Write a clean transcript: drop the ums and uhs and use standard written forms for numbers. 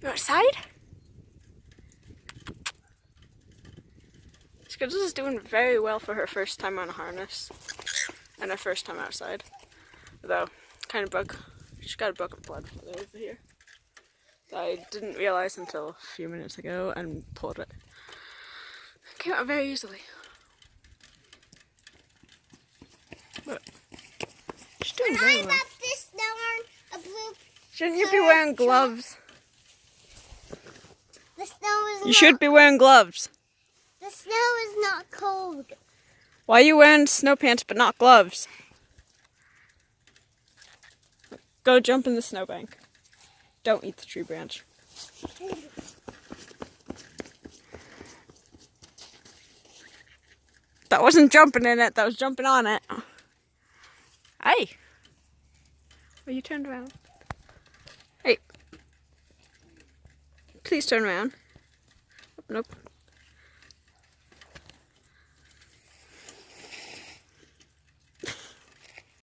You outside? Skittles is doing very well for her first time on a harness and her first time outside. Though, kind of broke. She got a broken blood flow over here. That I didn't realize until a few minutes ago and pulled it. Came out very easily. But she's doing very well. This snow on a blue. Shouldn't you be wearing gloves? The snow is You should be wearing gloves. The snow is not cold. Why are you wearing snow pants but not gloves? Go jump in the snowbank. Don't eat the tree branch. That wasn't jumping in it, that was jumping on it. Hey! Well, you turned around. Hey. Please turn around. Nope.